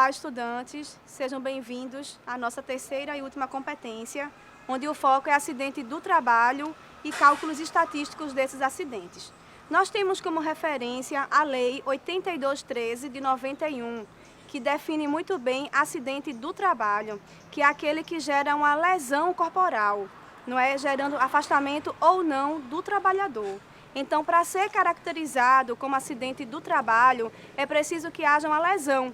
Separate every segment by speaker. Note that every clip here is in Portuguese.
Speaker 1: Olá, estudantes, sejam bem-vindos à nossa terceira e última competência, onde o foco é acidente do trabalho e cálculos estatísticos desses acidentes. Nós temos como referência a Lei 8213 de 91, que define muito bem acidente do trabalho, que é aquele que gera uma lesão corporal, não é? Gerando afastamento ou não do trabalhador. Então, para ser caracterizado como acidente do trabalho, é preciso que haja uma lesão.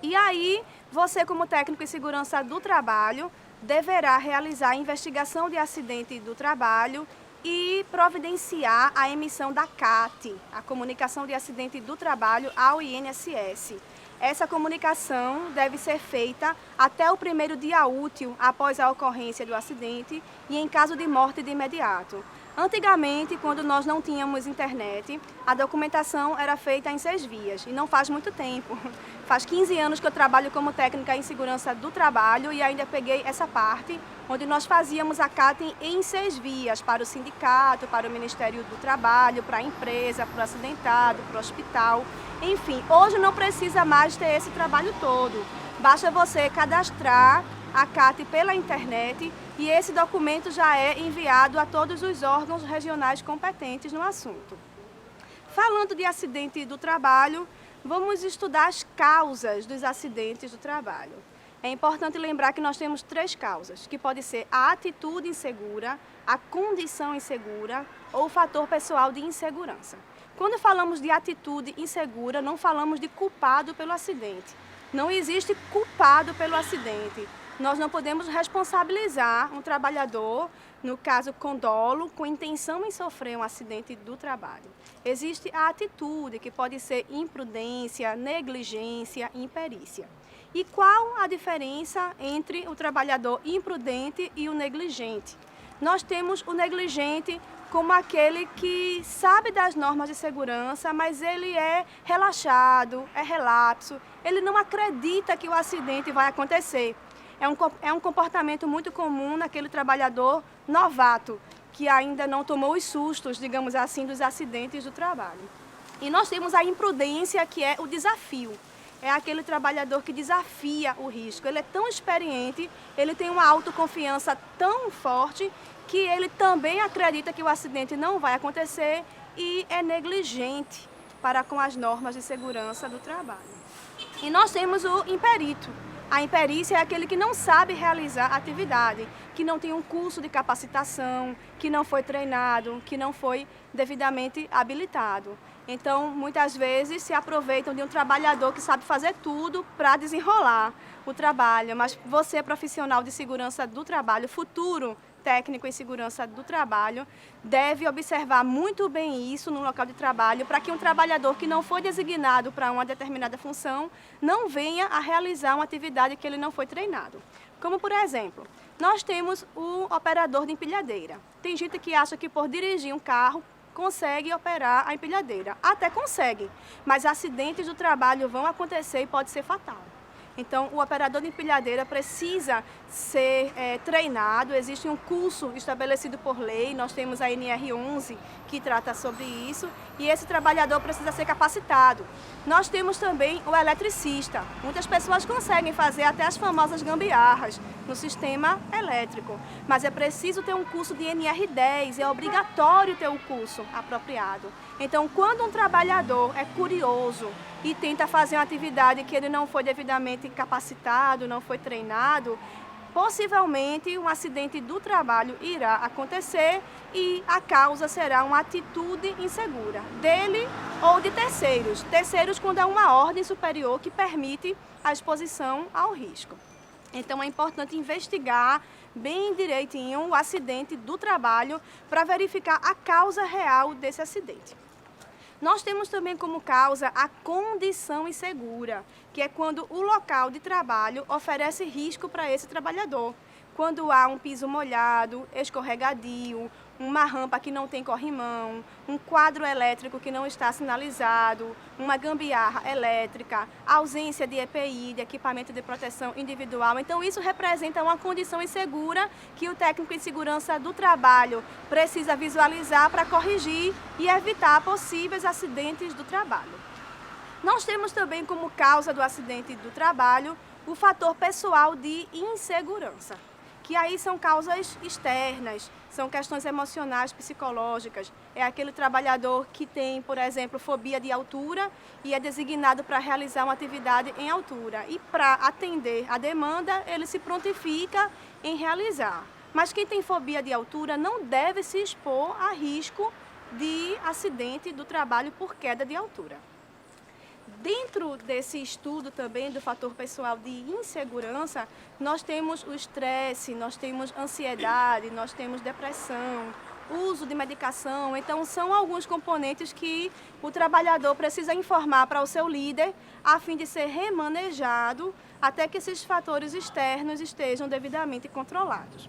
Speaker 1: E aí, você como técnico em segurança do trabalho, deverá realizar a investigação de acidente do trabalho e providenciar a emissão da CAT, a Comunicação de Acidente do Trabalho, ao INSS. Essa comunicação deve ser feita até o primeiro dia útil após a ocorrência do acidente e em caso de morte de imediato. Antigamente, quando nós não tínhamos internet, a documentação era feita em 6 vias, e não faz muito tempo. Faz 15 anos que eu trabalho como técnica em segurança do trabalho e ainda peguei essa parte, onde nós fazíamos a CAT em 6 vias, para o sindicato, para o Ministério do Trabalho, para a empresa, para o acidentado, para o hospital. Enfim, hoje não precisa mais ter esse trabalho todo. Basta você cadastrar a CAT pela internet e esse documento já é enviado a todos os órgãos regionais competentes no assunto. Falando de acidente do trabalho, vamos estudar as causas dos acidentes do trabalho. É importante lembrar que nós temos 3 causas, que pode ser a atitude insegura, a condição insegura ou o fator pessoal de insegurança. Quando falamos de atitude insegura, não falamos de culpado pelo acidente. Não existe culpado pelo acidente. Nós não podemos responsabilizar um trabalhador, no caso com dolo, com intenção em sofrer um acidente do trabalho. Existe a atitude, que pode ser imprudência, negligência, imperícia. E qual a diferença entre o trabalhador imprudente e o negligente? Nós temos o negligente como aquele que sabe das normas de segurança, mas ele é relaxado, é relapso, ele não acredita que o acidente vai acontecer. É um comportamento muito comum naquele trabalhador novato, que ainda não tomou os sustos, digamos assim, dos acidentes do trabalho. E nós temos a imprudência, que é o desafio. É aquele trabalhador que desafia o risco. Ele é tão experiente, ele tem uma autoconfiança tão forte, que ele também acredita que o acidente não vai acontecer e é negligente para com as normas de segurança do trabalho. E nós temos o imperito. A imperícia é aquele que não sabe realizar a atividade, que não tem um curso de capacitação, que não foi treinado, que não foi devidamente habilitado. Então, muitas vezes se aproveitam de um trabalhador que sabe fazer tudo para desenrolar o trabalho, mas você, profissional de segurança do trabalho, futuro técnico em segurança do trabalho, deve observar muito bem isso no local de trabalho para que um trabalhador que não foi designado para uma determinada função não venha a realizar uma atividade que ele não foi treinado. Como, por exemplo, nós temos o operador de empilhadeira. Tem gente que acha que por dirigir um carro consegue operar a empilhadeira. Até consegue, mas acidentes do trabalho vão acontecer e pode ser fatal. Então, o operador de empilhadeira precisa ser treinado, existe um curso estabelecido por lei, nós temos a NR11 que trata sobre isso, e esse trabalhador precisa ser capacitado. Nós temos também o eletricista. Muitas pessoas conseguem fazer até as famosas gambiarras no sistema elétrico, mas é preciso ter um curso de NR10, é obrigatório ter o curso apropriado. Então, quando um trabalhador é curioso e tenta fazer uma atividade que ele não foi devidamente capacitado, não foi treinado, possivelmente um acidente do trabalho irá acontecer e a causa será uma atitude insegura, dele ou de terceiros. Terceiros quando há uma ordem superior que permite a exposição ao risco. Então é importante investigar bem direitinho o acidente do trabalho para verificar a causa real desse acidente. Nós temos também como causa a condição insegura, que é quando o local de trabalho oferece risco para esse trabalhador. Quando há um piso molhado, escorregadio, uma rampa que não tem corrimão, um quadro elétrico que não está sinalizado, uma gambiarra elétrica, ausência de EPI, de equipamento de proteção individual. Então, isso representa uma condição insegura que o técnico em segurança do trabalho precisa visualizar para corrigir e evitar possíveis acidentes do trabalho. Nós temos também como causa do acidente do trabalho o fator pessoal de insegurança, que aí são causas externas, são questões emocionais, psicológicas. É aquele trabalhador que tem, por exemplo, fobia de altura e é designado para realizar uma atividade em altura. E para atender a demanda, ele se prontifica em realizar. Mas quem tem fobia de altura não deve se expor a risco de acidente do trabalho por queda de altura. Dentro desse estudo também do fator pessoal de insegurança, nós temos o estresse, nós temos ansiedade, nós temos depressão, uso de medicação. Então, são alguns componentes que o trabalhador precisa informar para o seu líder a fim de ser remanejado até que esses fatores externos estejam devidamente controlados.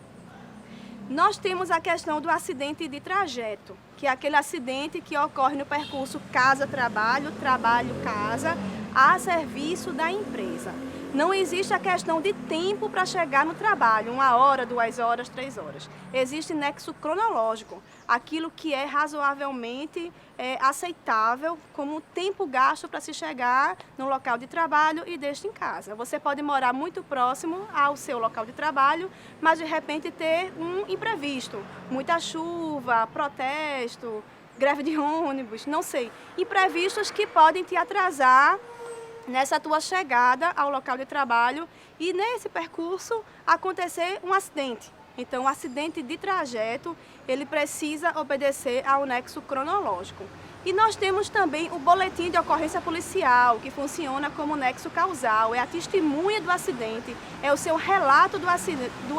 Speaker 1: Nós temos a questão do acidente de trajeto, que é aquele acidente que ocorre no percurso casa-trabalho, trabalho-casa, a serviço da empresa. Não existe a questão de tempo para chegar no trabalho, 1 hora, 2 horas, 3 horas. Existe nexo cronológico, aquilo que é razoavelmente aceitável como tempo gasto para se chegar no local de trabalho e deste em casa. Você pode morar muito próximo ao seu local de trabalho, mas de repente ter um imprevisto, muita chuva, protesto, greve de ônibus, não sei. Imprevistos que podem te atrasar nessa tua chegada ao local de trabalho e nesse percurso acontecer um acidente. Então, o acidente de trajeto, ele precisa obedecer ao nexo cronológico. E nós temos também o boletim de ocorrência policial, que funciona como nexo causal, é a testemunha do acidente, é o seu relato do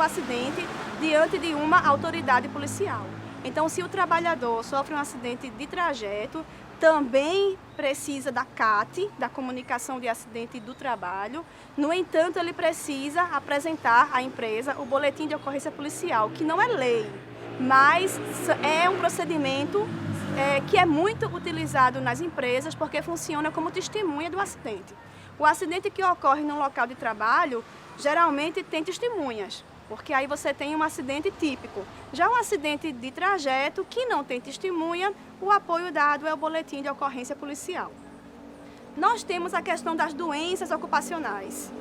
Speaker 1: acidente diante de uma autoridade policial. Então, se o trabalhador sofre um acidente de trajeto, também precisa da CAT, da Comunicação de Acidente do Trabalho. No entanto, ele precisa apresentar à empresa o boletim de ocorrência policial, que não é lei, mas é um procedimento que é muito utilizado nas empresas porque funciona como testemunha do acidente. O acidente que ocorre no local de trabalho geralmente tem testemunhas, porque aí você tem um acidente típico. Já um acidente de trajeto que não tem testemunha, o apoio dado é o boletim de ocorrência policial. Nós temos a questão das doenças ocupacionais.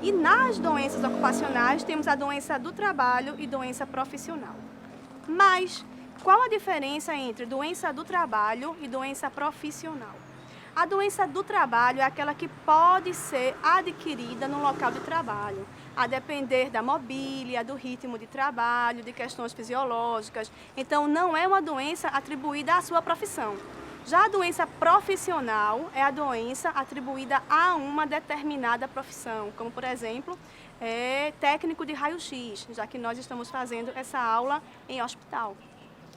Speaker 1: E nas doenças ocupacionais temos a doença do trabalho e doença profissional. Mas qual a diferença entre doença do trabalho e doença profissional? A doença do trabalho é aquela que pode ser adquirida no local de trabalho, a depender da mobília, do ritmo de trabalho, de questões fisiológicas. Então, não é uma doença atribuída à sua profissão. Já a doença profissional é a doença atribuída a uma determinada profissão, como, por exemplo, técnico de raio-x, já que nós estamos fazendo essa aula em hospital.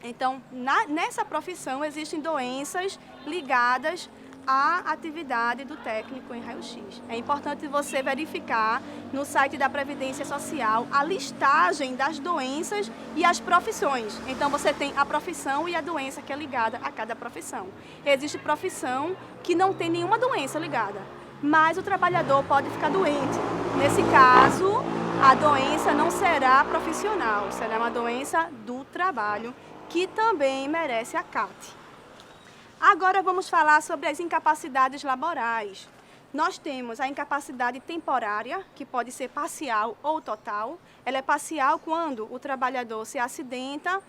Speaker 1: Então, nessa profissão existem doenças ligadas à atividade do técnico em raio-x. É importante você verificar no site da Previdência Social a listagem das doenças e as profissões. Então, você tem a profissão e a doença que é ligada a cada profissão. Existe profissão que não tem nenhuma doença ligada, mas o trabalhador pode ficar doente. Nesse caso, a doença não será profissional, será uma doença do trabalho, que também merece a CAT. Agora vamos falar sobre as incapacidades laborais. Nós temos a incapacidade temporária, que pode ser parcial ou total. Ela é parcial quando o trabalhador se acidenta,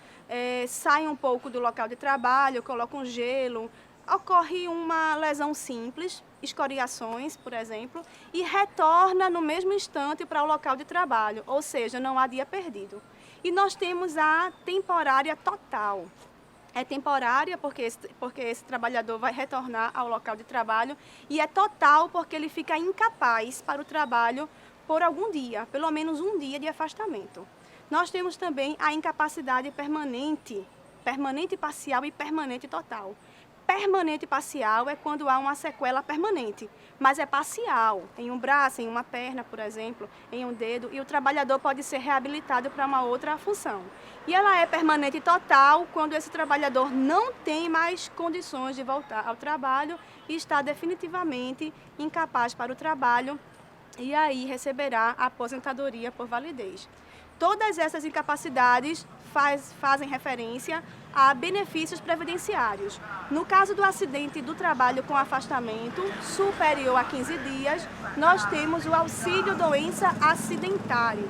Speaker 1: sai um pouco do local de trabalho, coloca um gelo, ocorre uma lesão simples, escoriações, por exemplo, e retorna no mesmo instante para o local de trabalho, ou seja, não há dia perdido. E nós temos a temporária total. É temporária porque esse trabalhador vai retornar ao local de trabalho e é total porque ele fica incapaz para o trabalho por algum dia, pelo menos um dia de afastamento. Nós temos também a incapacidade permanente, permanente parcial e permanente total. Permanente parcial é quando há uma sequela permanente, mas é parcial, em um braço, em uma perna, por exemplo, em um dedo, e o trabalhador pode ser reabilitado para uma outra função. E ela é permanente total quando esse trabalhador não tem mais condições de voltar ao trabalho e está definitivamente incapaz para o trabalho e aí receberá a aposentadoria por validez. Todas essas incapacidades fazem referência a benefícios previdenciários. No caso do acidente do trabalho com afastamento superior a 15 dias, nós temos o auxílio doença acidentário.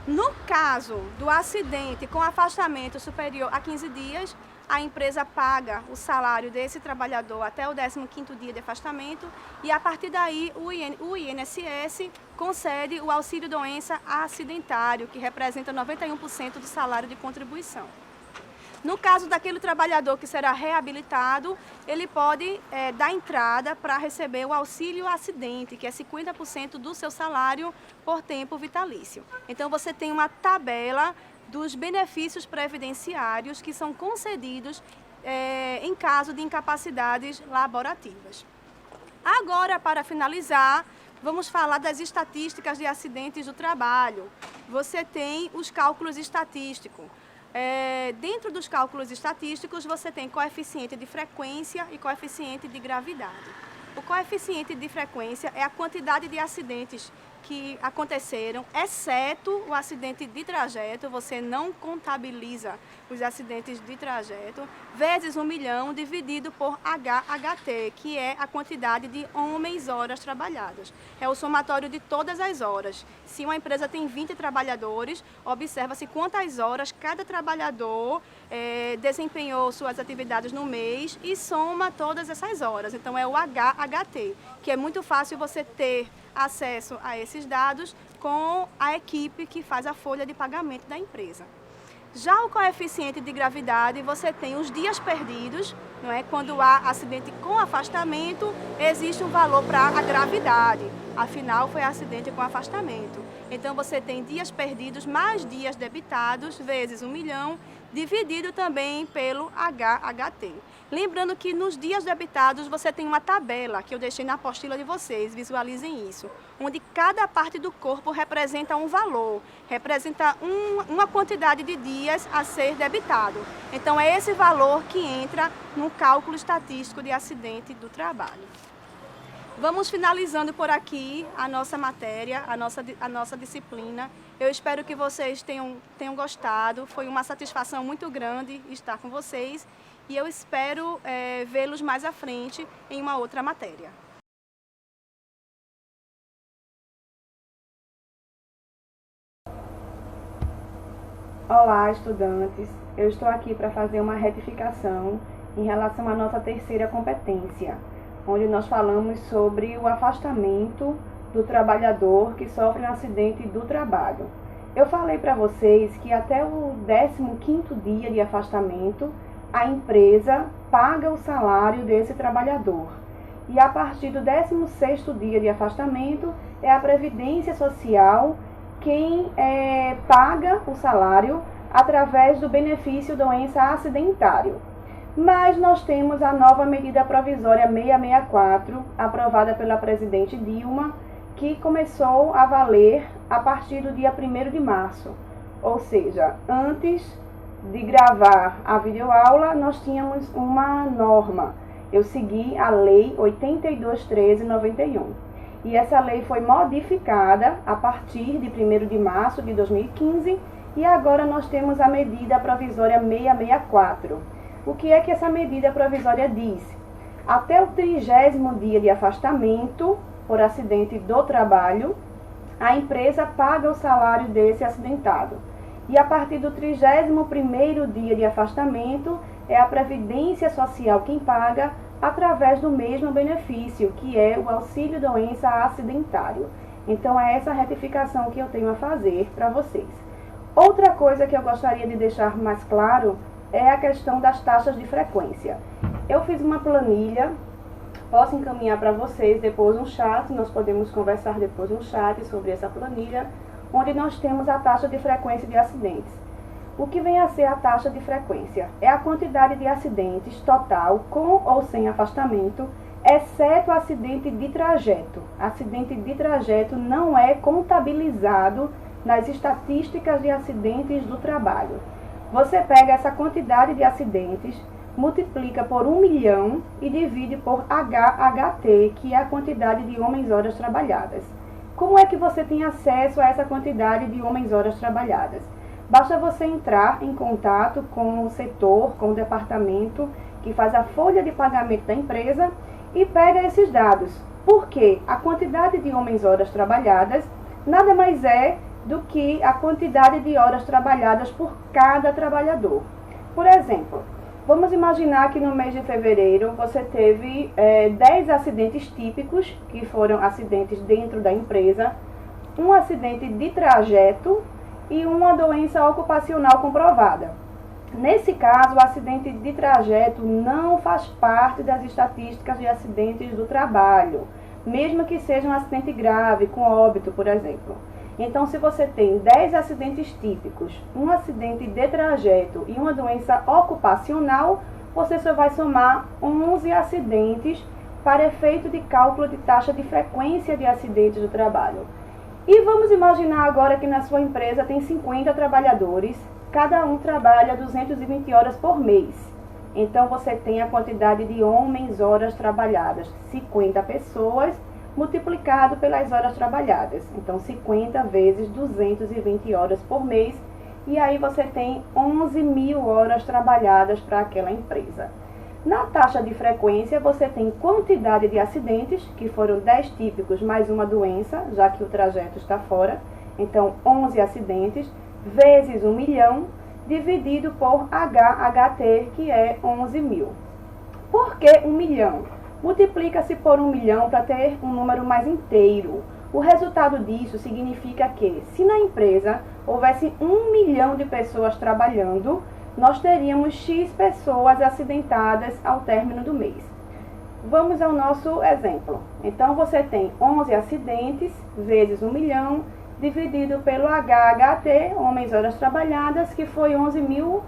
Speaker 1: No caso do acidente com afastamento superior a 15 dias, a empresa paga o salário desse trabalhador até o 15º dia de afastamento e, a partir daí, o INSS concede o auxílio doença acidentário, que representa 91% do salário de contribuição. No caso daquele trabalhador que será reabilitado, ele pode dar entrada para receber o auxílio acidente, que é 50% do seu salário por tempo vitalício. Então, você tem uma tabela dos benefícios previdenciários que são concedidos em caso de incapacidades laborativas. Agora, para finalizar, vamos falar das estatísticas de acidentes do trabalho. Você tem os cálculos estatísticos. Dentro dos cálculos estatísticos, você tem coeficiente de frequência e coeficiente de gravidade. O coeficiente de frequência é a quantidade de acidentes que aconteceram, exceto o acidente de trajeto, você não contabiliza os acidentes de trajeto, vezes 1 milhão dividido por HT, que é a quantidade de homens-horas trabalhadas. É o somatório de todas as horas. Se uma empresa tem 20 trabalhadores, observa-se quantas horas cada trabalhador desempenhou suas atividades no mês e soma todas essas horas. Então, é o HT, que é muito fácil você ter acesso a esses dados com a equipe que faz a folha de pagamento da empresa. Já o coeficiente de gravidade, você tem os dias perdidos, não é? Quando há acidente com afastamento, existe um valor para a gravidade, afinal foi acidente com afastamento. Então, você tem dias perdidos mais dias debitados, vezes 1 milhão, dividido também pelo HT. Lembrando que nos dias debitados você tem uma tabela, que eu deixei na apostila de vocês, visualizem isso, onde cada parte do corpo representa um valor, representa uma quantidade de dias a ser debitado. Então, é esse valor que entra no cálculo estatístico de acidente do trabalho. Vamos finalizando por aqui a nossa matéria, a nossa disciplina. Eu espero que vocês tenham gostado. Foi uma satisfação muito grande estar com vocês e eu espero vê-los mais à frente em uma outra matéria. Olá, estudantes. Eu estou aqui para fazer uma retificação em relação à nossa terceira competência, onde nós falamos sobre o afastamento do trabalhador que sofre um acidente do trabalho. Eu falei para vocês que até o 15º dia de afastamento, a empresa paga o salário desse trabalhador. E a partir do 16º dia de afastamento, é a Previdência Social quem paga o salário através do benefício doença acidentário. Mas nós temos a nova medida provisória 664, aprovada pela presidente Dilma, que começou a valer a partir do dia 1º de março. Ou seja, antes de gravar a videoaula, nós tínhamos uma norma. Eu segui a Lei 82.1391. E essa lei foi modificada a partir de 1º de março de 2015 e agora nós temos a medida provisória 664. O que é que essa medida provisória diz? Até o 30º dia de afastamento por acidente do trabalho, a empresa paga o salário desse acidentado. E a partir do 31º dia de afastamento, é a Previdência Social quem paga através do mesmo benefício, que é o auxílio doença acidentário. Então, é essa retificação que eu tenho a fazer para vocês. Outra coisa que eu gostaria de deixar mais claro é a questão das taxas de frequência. Eu fiz uma planilha, posso encaminhar para vocês depois no chat, nós podemos conversar depois no chat sobre essa planilha, onde nós temos a taxa de frequência de acidentes. O que vem a ser a taxa de frequência? É a quantidade de acidentes total, com ou sem afastamento, exceto acidente de trajeto. Acidente de trajeto não é contabilizado nas estatísticas de acidentes do trabalho. Você pega essa quantidade de acidentes, multiplica por 1 milhão e divide por HT, que é a quantidade de homens-horas trabalhadas. Como é que você tem acesso a essa quantidade de homens-horas trabalhadas? Basta você entrar em contato com o setor, com o departamento que faz a folha de pagamento da empresa e pega esses dados. Porque a quantidade de homens-horas trabalhadas nada mais é do que a quantidade de horas trabalhadas por cada trabalhador. Por exemplo, vamos imaginar que no mês de fevereiro você teve 10 acidentes típicos, que foram acidentes dentro da empresa, um acidente de trajeto e uma doença ocupacional comprovada. Nesse caso, o acidente de trajeto não faz parte das estatísticas de acidentes do trabalho, mesmo que seja um acidente grave, com óbito, por exemplo. Então, se você tem 10 acidentes típicos, um acidente de trajeto e uma doença ocupacional, você só vai somar 11 acidentes para efeito de cálculo de taxa de frequência de acidentes do trabalho. E vamos imaginar agora que na sua empresa tem 50 trabalhadores, cada um trabalha 220 horas por mês. Então, você tem a quantidade de homens-horas trabalhadas, 50 pessoas, multiplicado pelas horas trabalhadas. Então, 50 vezes 220 horas por mês. E aí você tem 11.000 horas trabalhadas para aquela empresa. Na taxa de frequência, você tem quantidade de acidentes, que foram 10 típicos mais uma doença, já que o trajeto está fora. Então, 11 acidentes, vezes 1 milhão, dividido por HT, que é 11.000. Por que 1 milhão? Multiplica-se por 1 milhão para ter um número mais inteiro. O resultado disso significa que, se na empresa houvesse 1 milhão de pessoas trabalhando, nós teríamos X pessoas acidentadas ao término do mês. Vamos ao nosso exemplo. Então, você tem 11 acidentes vezes 1 milhão, dividido pelo HT, homens-horas trabalhadas, que foi 11.000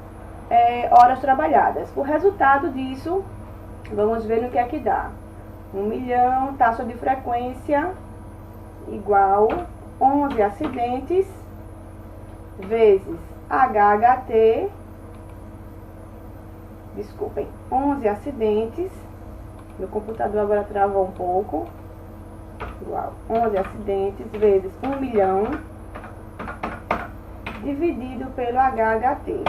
Speaker 1: horas trabalhadas. O resultado disso, vamos ver no que é que dá. 1 milhão, taxa de frequência, igual 11 acidentes, vezes HT, 11 acidentes, meu computador agora travou um pouco, igual 11 acidentes, vezes 1 milhão, dividido pelo HT.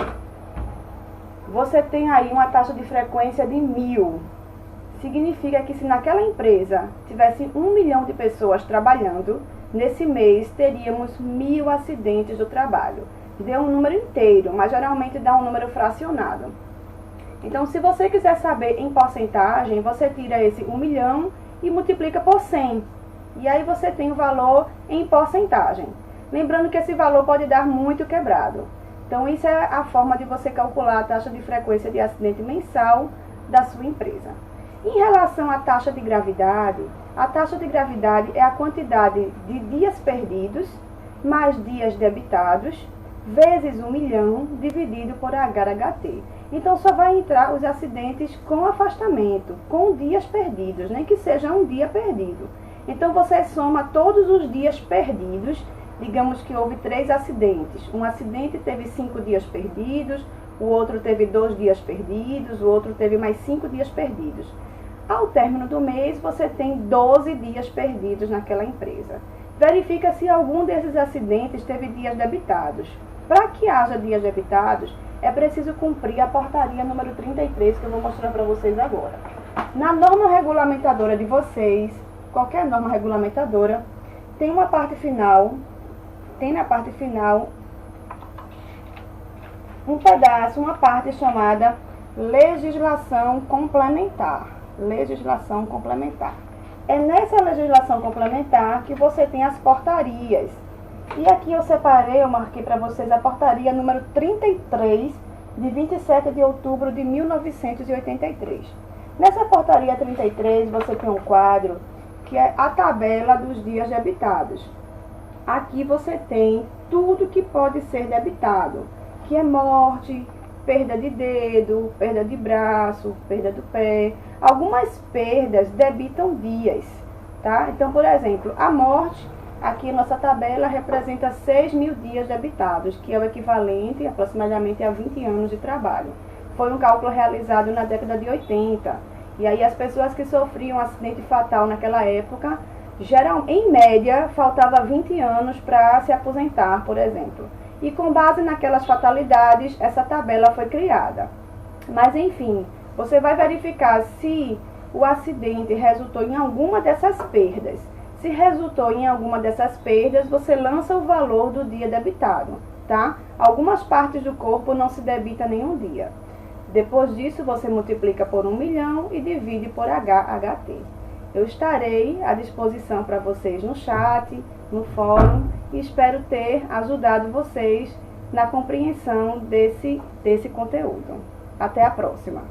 Speaker 1: Você tem aí uma taxa de frequência de 1.000. Significa que se naquela empresa tivesse 1 milhão de pessoas trabalhando, nesse mês teríamos 1.000 acidentes do trabalho. Deu um número inteiro, mas geralmente dá um número fracionado. Então, se você quiser saber em porcentagem, você tira esse 1 milhão e multiplica por 100. E aí você tem o valor em porcentagem. Lembrando que esse valor pode dar muito quebrado. Então, isso é a forma de você calcular a taxa de frequência de acidente mensal da sua empresa. Em relação à taxa de gravidade, a taxa de gravidade é a quantidade de dias perdidos mais dias debitados, vezes 1 milhão, dividido por HT. Então, só vai entrar os acidentes com afastamento, com dias perdidos, nem que seja um dia perdido. Então, você soma todos os dias perdidos. Digamos que houve 3 acidentes. Um acidente teve 5 dias perdidos, o outro teve 2 dias perdidos, o outro teve mais 5 dias perdidos. Ao término do mês, você tem 12 dias perdidos naquela empresa. Verifica se algum desses acidentes teve dias debitados. Para que haja dias debitados, é preciso cumprir a portaria número 33, que eu vou mostrar para vocês agora. Na norma regulamentadora de vocês, qualquer norma regulamentadora, tem uma parte final, na parte final um pedaço, uma parte chamada legislação complementar. Legislação complementar. É nessa legislação complementar que você tem as portarias. E aqui eu separei, eu marquei para vocês a portaria número 33, de 27 de outubro de 1983. Nessa portaria 33, você tem um quadro que é a tabela dos dias debitados. Aqui você tem tudo que pode ser debitado, que é morte, perda de dedo, perda de braço, perda do pé. Algumas perdas debitam dias, tá? Então, por exemplo, a morte, aqui nossa tabela representa 6.000 dias debitados, que é o equivalente aproximadamente a 20 anos de trabalho. Foi um cálculo realizado na década de 80. E aí as pessoas que sofriam um acidente fatal naquela época Em média, faltava 20 anos para se aposentar, por exemplo. E com base naquelas fatalidades, essa tabela foi criada. Mas, enfim, você vai verificar se o acidente resultou em alguma dessas perdas. Se resultou em alguma dessas perdas, você lança o valor do dia debitado, tá? Algumas partes do corpo não se debita nenhum dia. Depois disso, você multiplica por 1 milhão e divide por HT. Eu estarei à disposição para vocês no chat, no fórum, e espero ter ajudado vocês na compreensão desse conteúdo. Até a próxima!